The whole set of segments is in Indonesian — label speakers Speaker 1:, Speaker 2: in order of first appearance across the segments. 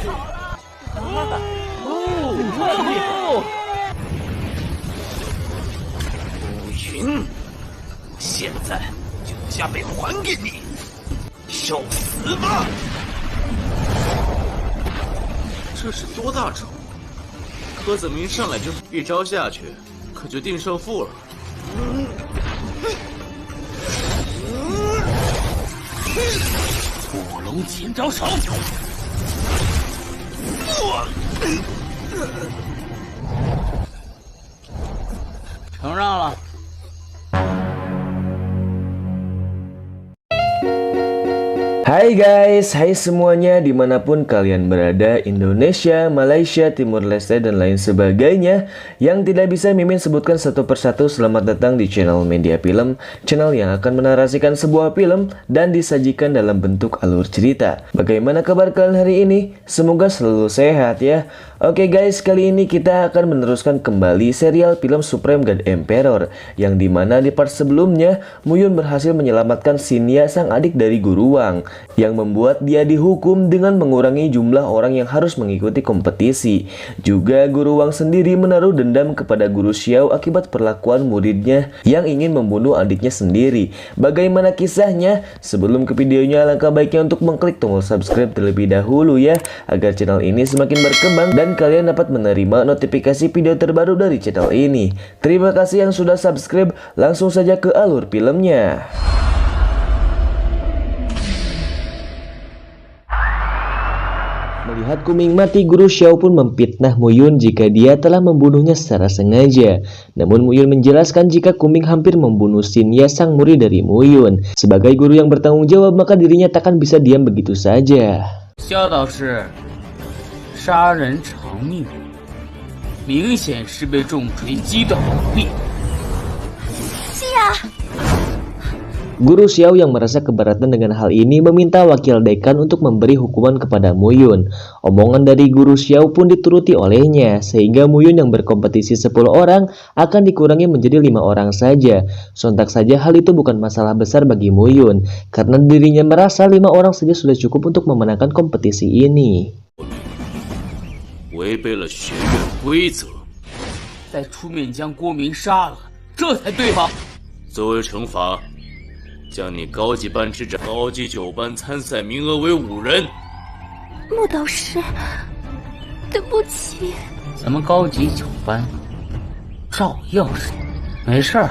Speaker 1: 乌云，现在就加倍还给你，受死吧！这是多大招？柯子明上来就一招下去，可就定胜负了。五龙擒招手！承让了。
Speaker 2: Hai guys, hai semuanya dimanapun kalian berada, Indonesia, Malaysia, Timur Leste, dan lain sebagainya. Yang tidak bisa Mimin sebutkan satu persatu, selamat datang di channel Media Film, channel yang akan menarasikan sebuah film dan disajikan dalam bentuk alur cerita. Bagaimana kabar kalian hari ini? Semoga selalu sehat ya. Oke guys, kali ini kita akan meneruskan kembali serial film Supreme God Emperor, yang dimana di part sebelumnya Muyun berhasil menyelamatkan Shinya, sang adik dari Guru Wang, yang membuat dia dihukum dengan mengurangi jumlah orang yang harus mengikuti kompetisi. Juga Guru Wang sendiri menaruh dendam kepada Guru Xiao akibat perlakuan muridnya yang ingin membunuh adiknya sendiri. Bagaimana kisahnya? Sebelum ke videonya, alangkah baiknya untuk mengklik tombol subscribe terlebih dahulu ya, agar channel ini semakin berkembang dan kalian dapat menerima notifikasi video terbaru dari channel ini. Terima kasih yang sudah subscribe, langsung saja ke alur filmnya. Melihat Kuming mati, Guru Xiao pun memfitnah Muyun jika dia telah membunuhnya secara sengaja. Namun Muyun menjelaskan jika Kuming hampir membunuh Shinya, sang murid dari Muyun. Sebagai guru yang bertanggung jawab, maka dirinya takkan bisa diam begitu saja.
Speaker 1: Xiao 导师，杀人偿命，明显是被重锤击断手臂。
Speaker 2: Guru Xiao yang merasa keberatan dengan hal ini meminta wakil dekan untuk memberi hukuman kepada Muyun. Omongan dari Guru Xiao pun dituruti olehnya, sehingga Muyun yang berkompetisi 10 orang akan dikurangi menjadi 5 orang saja. Sontak saja hal itu bukan masalah besar bagi Muyun, karena dirinya merasa 5 orang saja sudah cukup untuk memenangkan kompetisi ini.
Speaker 1: 违背了学院规则，再出面将郭明杀了，这才对吧？作为惩罚，将你高级班之长高级9班参赛名额为5人。
Speaker 3: 穆导师，对不起。
Speaker 1: 咱们高级9班照样是没事儿。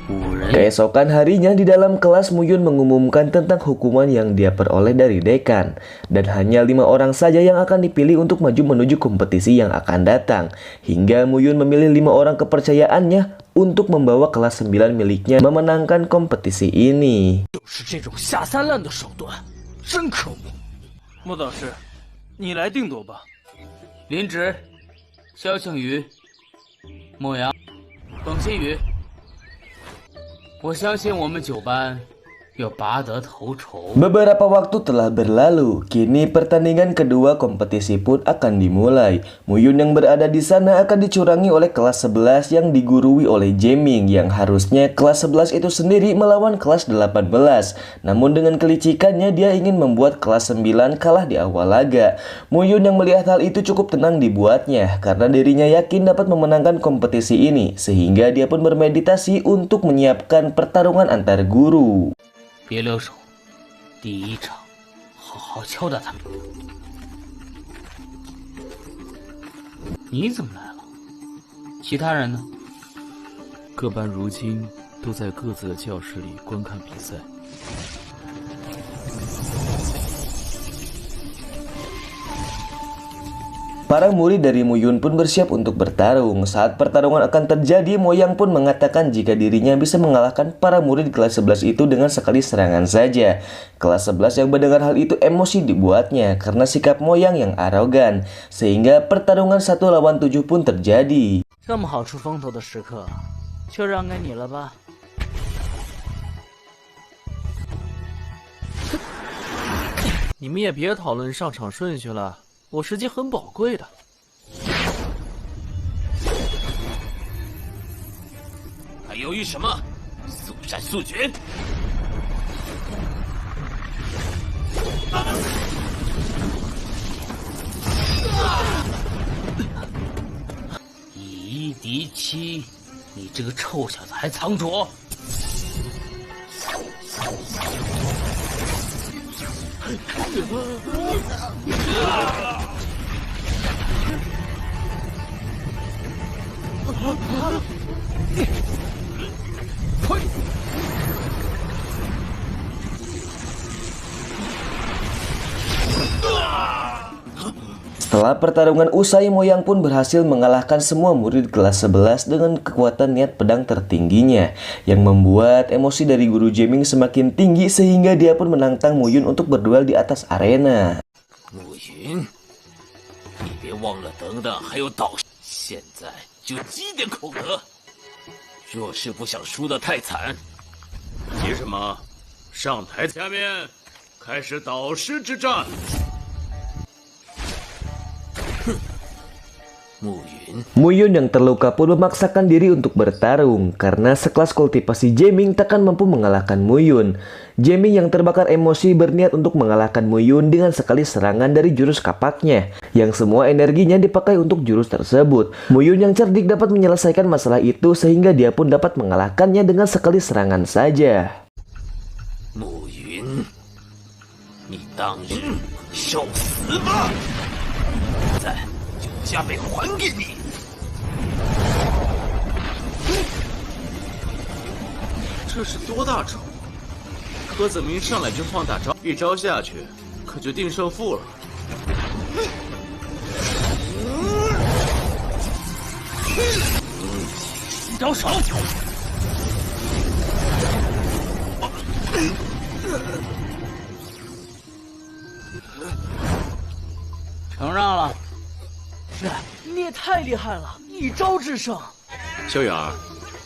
Speaker 1: 5人。
Speaker 2: Keesokan harinya di dalam kelas, Muyun mengumumkan tentang hukuman yang dia peroleh dari dekan, dan hanya 5 orang saja yang akan dipilih untuk maju menuju kompetisi yang akan datang. Hingga Muyun memilih 5 orang kepercayaannya untuk membawa kelas 9 miliknya memenangkan kompetisi ini.
Speaker 1: 就是这种下三滥的手段，真可恶！穆导师，你来定夺吧。林直、肖庆宇、莫阳、耿新宇。 我相信我们9班要拔得头筹。
Speaker 2: Beberapa waktu telah berlalu, kini pertandingan kedua kompetisi pun akan dimulai. Muyun yang berada di sana akan dicurangi oleh kelas 11 yang digurui oleh Jaeming, yang harusnya kelas 11 itu sendiri melawan kelas 18. Namun dengan kelicikannya dia ingin membuat kelas 9 kalah di awal laga. Muyun yang melihat hal itu cukup tenang dibuatnya, karena dirinya yakin dapat memenangkan kompetisi ini, sehingga dia pun bermeditasi untuk menyiapkan pertarungan antar guru.
Speaker 1: 别留手，第一场好好敲打他们。你怎么来了？其他人呢？
Speaker 4: 各班如今都在各自的教室里观看比赛。
Speaker 2: Para murid dari Muyun pun bersiap untuk bertarung. Saat pertarungan akan terjadi, Moyang pun mengatakan jika dirinya bisa mengalahkan para murid kelas 11 itu dengan sekali serangan saja. Kelas 11 yang mendengar hal itu emosi dibuatnya karena sikap Moyang yang arogan, sehingga pertarungan 1 lawan 7 pun terjadi.
Speaker 1: 这么好出风头的时刻，就让给你了吧。
Speaker 4: 你们也别讨论上场顺序了。 我时间很宝贵的，
Speaker 1: 还犹豫什么？速战速决！离妻，你这个臭小子还藏拙！Setelah
Speaker 2: pertarungan usai, Moyang pun berhasil mengalahkan semua murid kelas 11 dengan kekuatan niat pedang tertingginya, yang membuat emosi dari guru Jamming semakin tinggi sehingga dia pun menantang Mu Yun untuk berduel di atas arena.
Speaker 1: Mu Yun, 你别忘了等等还有导师，现在就积点口德。若是不想输得太惨，急什么？上台！下面开始导师之战。
Speaker 2: Mu Yun yang terluka pun memaksakan diri untuk bertarung karena sekelas kultivasi Jamming takkan mampu mengalahkan Mu Yun. Jamming yang terbakar emosi berniat untuk mengalahkan Mu Yun dengan sekali serangan dari jurus kapaknya, yang semua energinya dipakai untuk jurus tersebut. Mu Yun yang cerdik dapat menyelesaikan masalah itu sehingga dia pun dapat mengalahkannya dengan sekali serangan saja.
Speaker 1: Mu Yun, 你当日受死吧！现在就加倍还给你！
Speaker 4: 这是多大招？柯子明上来就放大招，一招下去可就定胜负了。
Speaker 1: 招手！承让了。是，你也太厉害了，一招制胜。
Speaker 4: 萧远儿，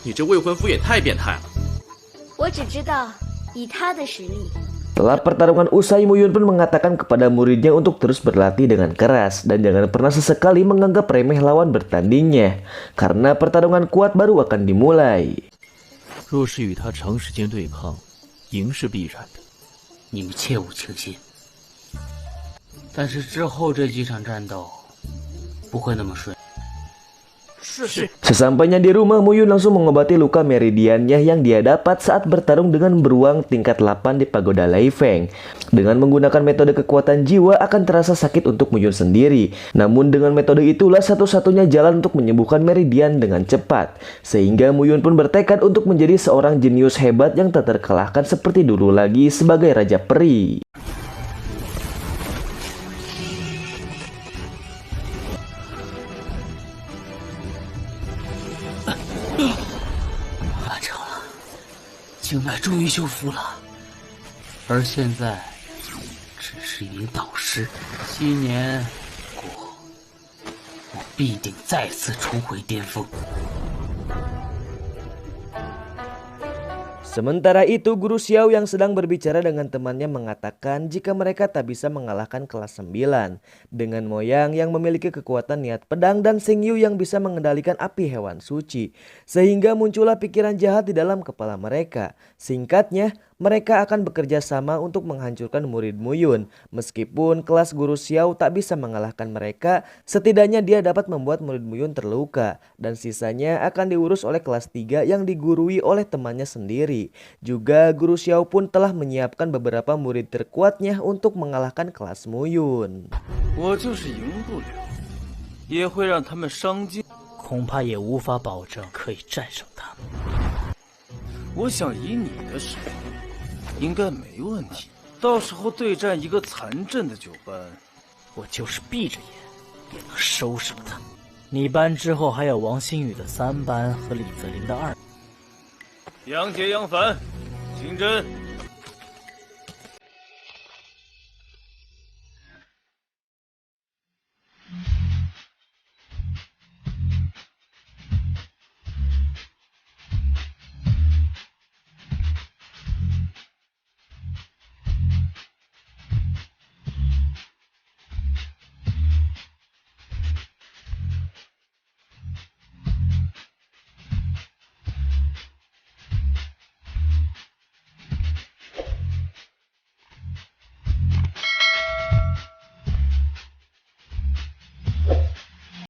Speaker 4: 你这未婚夫也太变态了。
Speaker 3: 我只知道，以他的实力。
Speaker 2: Setelah pertarungan usai, Mu Yun pun mengatakan kepada muridnya untuk terus berlatih dengan keras dan jangan pernah sesekali menganggap remeh lawan bertandingnya, karena pertarungan kuat baru akan dimulai.
Speaker 4: 若是与他长时间对抗，赢是必然的。
Speaker 1: 你们切勿轻信。但是之后这几场战斗不会那么顺。是。
Speaker 2: Sesampainya di rumah, Mu Yun langsung mengobati luka meridiannya yang dia dapat saat bertarung dengan beruang tingkat 8 di pagoda Lei Feng. Dengan menggunakan metode kekuatan jiwa akan terasa sakit untuk Mu Yun sendiri. Namun dengan metode itulah satu-satunya jalan untuk menyembuhkan meridian dengan cepat. Sehingga Mu Yun pun bertekad untuk menjadi seorang jenius hebat yang tak terkalahkan seperti dulu lagi sebagai Raja Peri.
Speaker 1: 完成了，经脉终于修复了，而现在只是一名导师。7年过，我必定再次重回巅峰。
Speaker 2: Sementara itu, Guru Xiao yang sedang berbicara dengan temannya mengatakan jika mereka tak bisa mengalahkan kelas 9 dengan Moyang yang memiliki kekuatan niat pedang dan Xing Yu yang bisa mengendalikan api hewan suci. Sehingga muncullah pikiran jahat di dalam kepala mereka. Singkatnya, mereka akan bekerja sama untuk menghancurkan murid Mu Yun. Meskipun kelas Guru Xiao tak bisa mengalahkan mereka, setidaknya dia dapat membuat murid Mu Yun terluka. Dan sisanya akan diurus oleh kelas 3 yang digurui oleh temannya sendiri. Juga Guru Xiao pun telah menyiapkan beberapa murid terkuatnya untuk mengalahkan kelas Mu Yun.
Speaker 1: 我就是赢不了，也会让他们伤筋，恐怕也无法保证可以战胜他们。我想以你的实力，应该没问题。到时候对战一个残阵的9班，我就是闭着眼也能收拾了他。你班之后还有王新宇的3班和李泽林的2。杨杰、杨凡、金针。